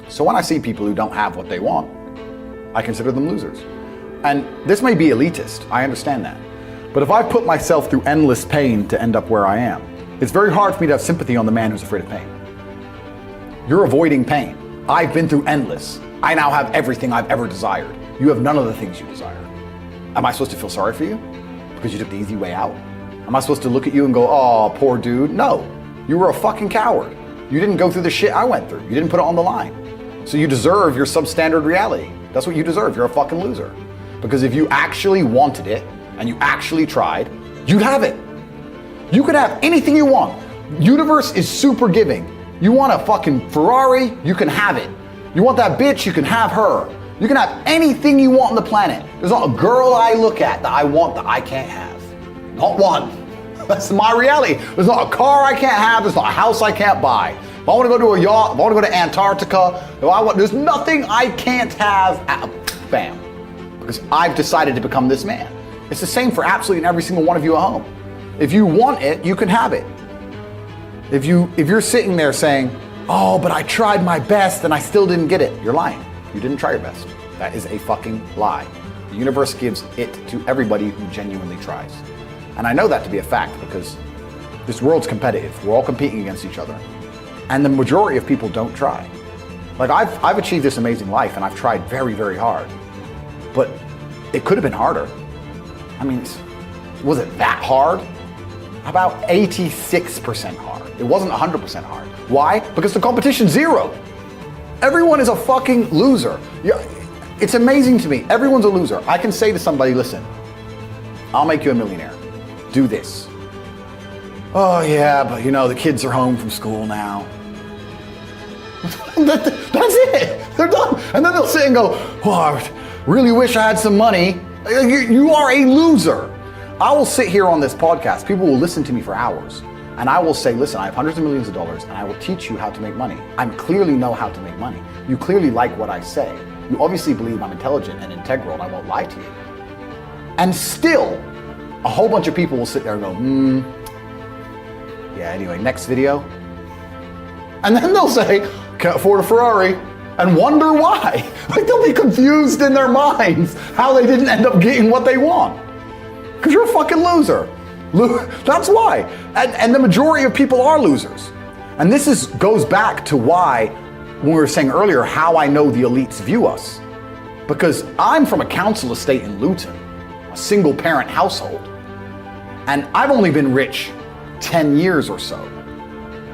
So when I see people who don't have what they want, I consider them losers. And this may be elitist, I understand that. But if I put myself through endless pain to end up where I am, it's very hard for me to have sympathy on the man who's afraid of pain. You're avoiding pain. I've been through endless. I now have everything I've ever desired. You have none of the things you desire. Am I supposed to feel sorry for you because you took the easy way out? Am I supposed to look at you and go, oh, poor dude? No, you were a fucking coward. You didn't go through the shit I went through. You didn't put it on the line. So you deserve your substandard reality. That's what you deserve. You're a fucking loser. Because if you actually wanted it and you actually tried, you'd have it. You could have anything you want. Universe is super giving. You want a fucking Ferrari, you can have it. You want that bitch, you can have her. You can have anything you want on the planet. There's not a girl I look at that I want that I can't have. Not one. That's my reality. There's not a car I can't have. There's not a house I can't buy. If I want to go to a yacht, if I want to go to Antarctica, there's nothing I can't have. Bam. Because I've decided to become this man. It's the same for absolutely every single one of you at home. If you want it, you can have it. If you're sitting there saying, oh, but I tried my best and I still didn't get it, you're lying. You didn't try your best. That is a fucking lie. The universe gives it to everybody who genuinely tries. And I know that to be a fact because this world's competitive. We're all competing against each other. And the majority of people don't try. Like I've achieved this amazing life and I've tried very, very hard. But it could have been harder. I mean, was it that hard? About 86% hard. It wasn't 100% hard. Why? Because the competition's zero. Everyone is a fucking loser. It's amazing to me. Everyone's a loser. I can say to somebody, listen, I'll make you a millionaire. Do this. Oh yeah, but you know, the kids are home from school now. That's it. They're done. And then they'll sit and go, oh, I really wish I had some money. You are a loser. I will sit here on this podcast. People will listen to me for hours. And I will say, listen, I have hundreds of millions of dollars and I will teach you how to make money. I clearly know how to make money. You clearly like what I say. You obviously believe I'm intelligent and integral and I won't lie to you. And still, a whole bunch of people will sit there and go, yeah, anyway, next video. And then they'll say, can't afford a Ferrari, and wonder why. Like they'll be confused in their minds how they didn't end up getting what they want. Because you're a fucking loser. That's why. And the majority of people are losers. And this goes back to why, when we were saying earlier, how I know the elites view us. Because I'm from a council estate in Luton, a single parent household. And I've only been rich 10 years or so.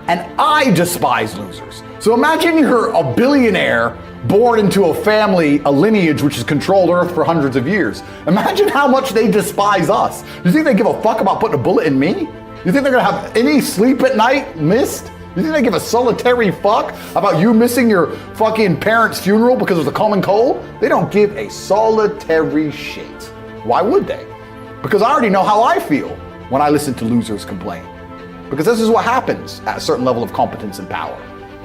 And I despise losers. So imagine you're a billionaire born into a family, a lineage which has controlled Earth for hundreds of years. Imagine how much they despise us. You think they give a fuck about putting a bullet in me? You think they're gonna have any sleep at night missed? You think they give a solitary fuck about you missing your fucking parents' funeral because of the common cold? They don't give a solitary shit. Why would they? Because I already know how I feel when I listen to losers complain. Because this is what happens at a certain level of competence and power.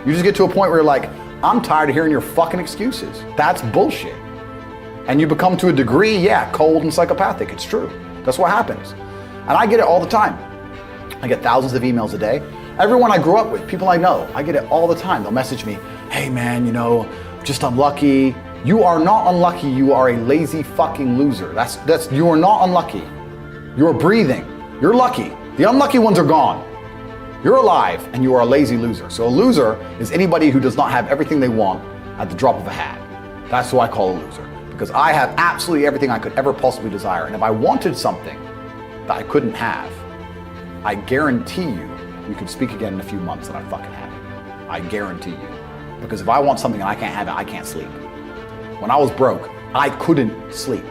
You just get to a point where you're like, I'm tired of hearing your fucking excuses. That's bullshit. And you become, to a degree, yeah, cold and psychopathic. It's true. That's what happens. And I get it all the time. I get thousands of emails a day. Everyone I grew up with, people I know, I get it all the time. They'll message me, hey man, you know, just unlucky. You are not unlucky. You are a lazy fucking loser. You are not unlucky. You're breathing. You're lucky. The unlucky ones are gone. You're alive and you are a lazy loser. So a loser is anybody who does not have everything they want at the drop of a hat. That's who I call a loser. Because I have absolutely everything I could ever possibly desire. And if I wanted something that I couldn't have, I guarantee you, we could speak again in a few months and I fucking have it. I guarantee you. Because if I want something and I can't have it, I can't sleep. When I was broke, I couldn't sleep.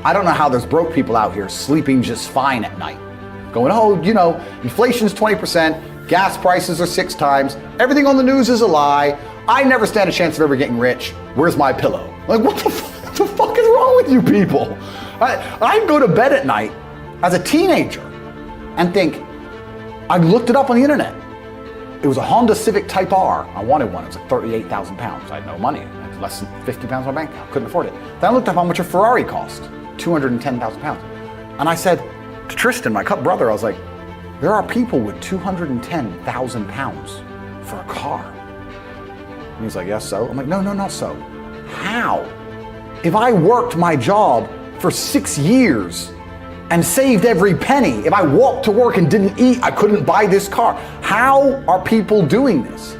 I don't know how there's broke people out here sleeping just fine at night. Going, oh, you know, inflation's 20%, gas prices are 6 times, everything on the news is a lie, I never stand a chance of ever getting rich, where's my pillow? Like, what the fuck is wrong with you people? I go to bed at night as a teenager and think, I looked it up on the internet. It was a Honda Civic Type R. I wanted one. It was like 38,000 pounds. I had no money. I had less than 50 pounds in my bank account. Couldn't afford it. Then I looked up how much a Ferrari cost. 210,000 pounds. And I said to Tristan, my brother, I was like, there are people with 210,000 pounds for a car. And he's like, yes, so? I'm like, no, not so. How? If I worked my job for 6 years and saved every penny, if I walked to work and didn't eat, I couldn't buy this car. How are people doing this?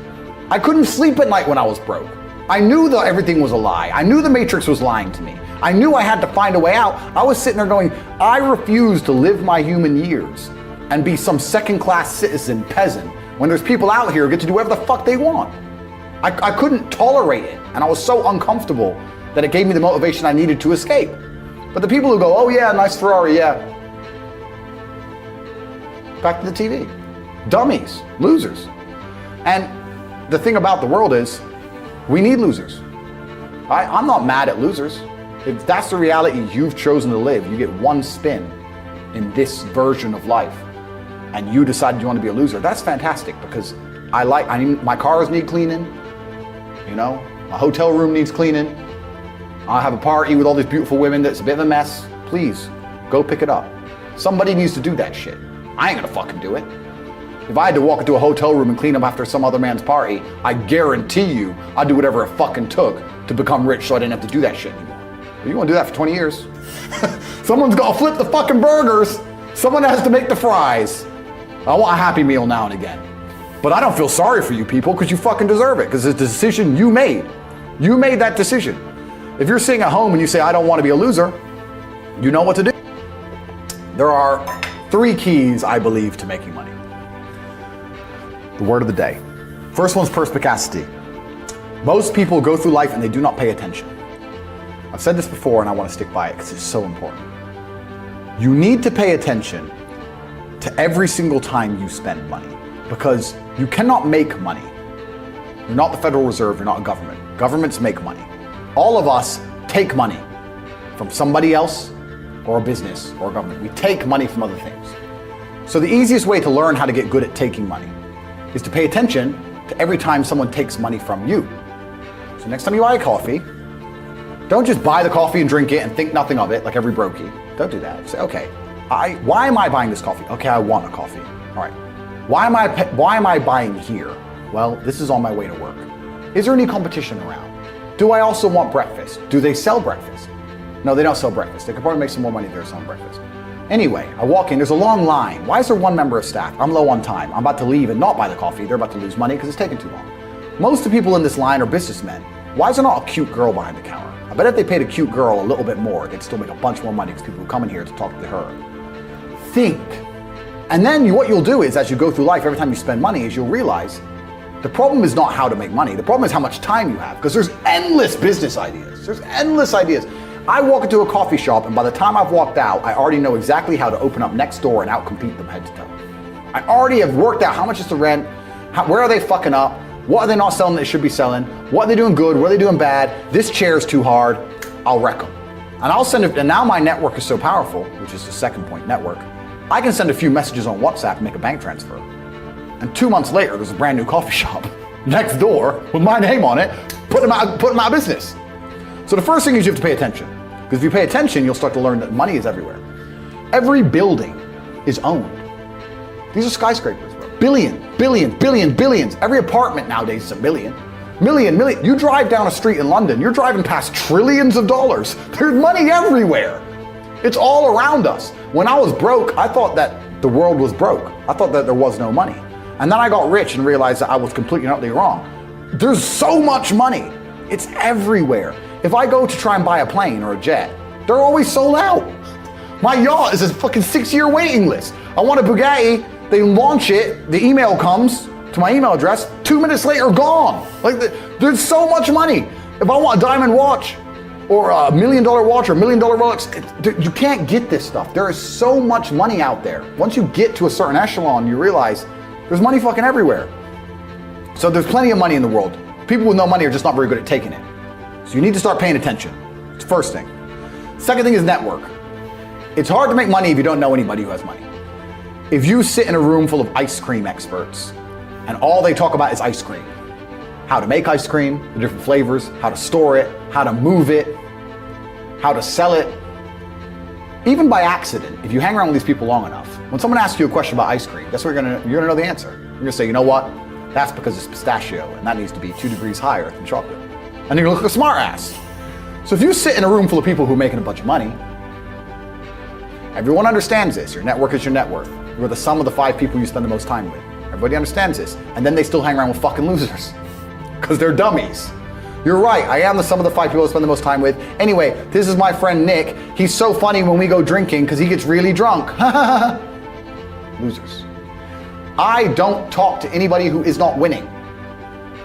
I couldn't sleep at night when I was broke. I knew that everything was a lie. I knew the Matrix was lying to me. I knew I had to find a way out. I was sitting there going, I refuse to live my human years and be some second-class citizen peasant when there's people out here who get to do whatever the fuck they want. I couldn't tolerate it, and I was so uncomfortable that it gave me the motivation I needed to escape. But the people who go, oh yeah, nice Ferrari, yeah. Back to the TV. Dummies, losers. And the thing about the world is, we need losers. I'm not mad at losers. If that's the reality you've chosen to live, you get one spin in this version of life, and you decided you want to be a loser, that's fantastic, because my cars need cleaning, you know, my hotel room needs cleaning, I have a party with all these beautiful women that's a bit of a mess. Please, go pick it up. Somebody needs to do that shit. I ain't gonna fucking do it. If I had to walk into a hotel room and clean up after some other man's party, I guarantee you I'd do whatever it fucking took to become rich so I didn't have to do that shit anymore. But you wanna do that for 20 years? Someone's gotta flip the fucking burgers. Someone has to make the fries. I want a Happy Meal now and again. But I don't feel sorry for you people, because you fucking deserve it, because it's a decision you made. You made that decision. If you're sitting at home and you say, I don't want to be a loser, you know what to do. There are 3 keys, I believe, to making money. The word of the day. First one's perspicacity. Most people go through life and they do not pay attention. I've said this before and I want to stick by it because it's so important. You need to pay attention to every single time you spend money, because you cannot make money. You're not the Federal Reserve, you're not a government. Governments make money. All of us take money from somebody else or a business or a government. We take money from other things. So the easiest way to learn how to get good at taking money is to pay attention to every time someone takes money from you. So next time you buy a coffee, don't just buy the coffee and drink it and think nothing of it like every brokey. Don't do that. Say, okay, why am I buying this coffee? Okay, I want a coffee. All right. Why am I buying here? Well, this is on my way to work. Is there any competition around? Do I also want breakfast? Do they sell breakfast? No, they don't sell breakfast. They could probably make some more money if they're selling breakfast. Anyway, I walk in, there's a long line. Why is there one member of staff? I'm low on time. I'm about to leave and not buy the coffee. They're about to lose money because it's taking too long. Most of the people in this line are businessmen. Why is there not a cute girl behind the counter? I bet if they paid a cute girl a little bit more, they'd still make a bunch more money because people would come in here to talk to her. Think. And then what you'll do is, as you go through life, every time you spend money, is you'll realize the problem is not how to make money. The problem is how much time you have, because there's endless business ideas. There's endless ideas. I walk into a coffee shop, and by the time I've walked out, I already know exactly how to open up next door and outcompete them head to toe. I already have worked out how much is the rent, where are they fucking up, what are they not selling that they should be selling, what are they doing good, what are they doing bad, this chair's too hard, I'll wreck them. And I'll send it, and now my network is so powerful, which is the second point, network, I can send a few messages on WhatsApp and make a bank transfer. And 2 months later, there's a brand new coffee shop next door with my name on it, put them out of business. So the first thing is you have to pay attention. Because if you pay attention, you'll start to learn that money is everywhere. Every building is owned. These are skyscrapers, bro. Billions. Every apartment nowadays is a million. Million. You drive down a street in London, you're driving past trillions of dollars. There's money everywhere. It's all around us. When I was broke, I thought that the world was broke. I thought that there was no money. And then I got rich and realized that I was completely and utterly wrong. There's so much money. It's everywhere. If I go to try and buy a plane or a jet, they're always sold out. My yacht is a fucking 6-year waiting list. I want a Bugatti, they launch it, the email comes to my email address, 2 minutes later, gone. There's so much money. If I want a diamond watch, or $1 million watch, or $1 million Rolex, you can't get this stuff. There is so much money out there. Once you get to a certain echelon, you realize there's money fucking everywhere. So there's plenty of money in the world. People with no money are just not very good at taking it. So you need to start paying attention. It's the first thing. Second thing is network. It's hard to make money if you don't know anybody who has money. If you sit in a room full of ice cream experts and all they talk about is ice cream, how to make ice cream, the different flavors, how to store it, how to move it, how to sell it, even by accident, if you hang around with these people long enough, when someone asks you a question about ice cream, guess what you're gonna know the answer. You're gonna say, you know what? That's because it's pistachio, and that needs to be 2 degrees higher than chocolate. And you're gonna look like a smart ass. So if you sit in a room full of people who are making a bunch of money, everyone understands this. Your network is your net worth. You're the sum of the 5 people you spend the most time with. Everybody understands this. And then they still hang around with fucking losers. Because they're dummies. You're right, I am the sum of the 5 people I spend the most time with. Anyway, this is my friend Nick. He's so funny when we go drinking because he gets really drunk. Losers. I don't talk to anybody who is not winning.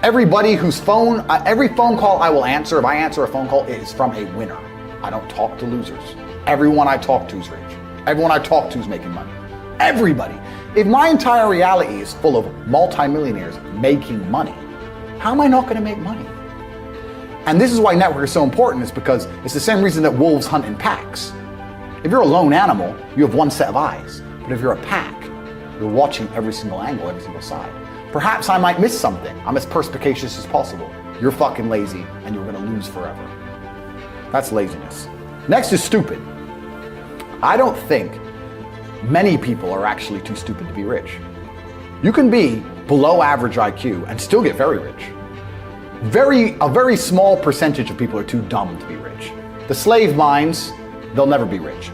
Everybody whose phone, every phone call I will answer, if I answer a phone call, it is from a winner. I don't talk to losers. Everyone I talk to is rich. Everyone I talk to is making money. Everybody. If my entire reality is full of multimillionaires making money, how am I not going to make money? And this is why network is so important, is because it's the same reason that wolves hunt in packs. If you're a lone animal, you have one set of eyes. But if you're a pack, you're watching every single angle, every single side. Perhaps I might miss something. I'm as perspicacious as possible. You're fucking lazy and you're gonna lose forever. That's laziness. Next is stupid. I don't think many people are actually too stupid to be rich. You can be below average IQ and still get very rich. A very small percentage of people are too dumb to be rich. The slave minds, they'll never be rich.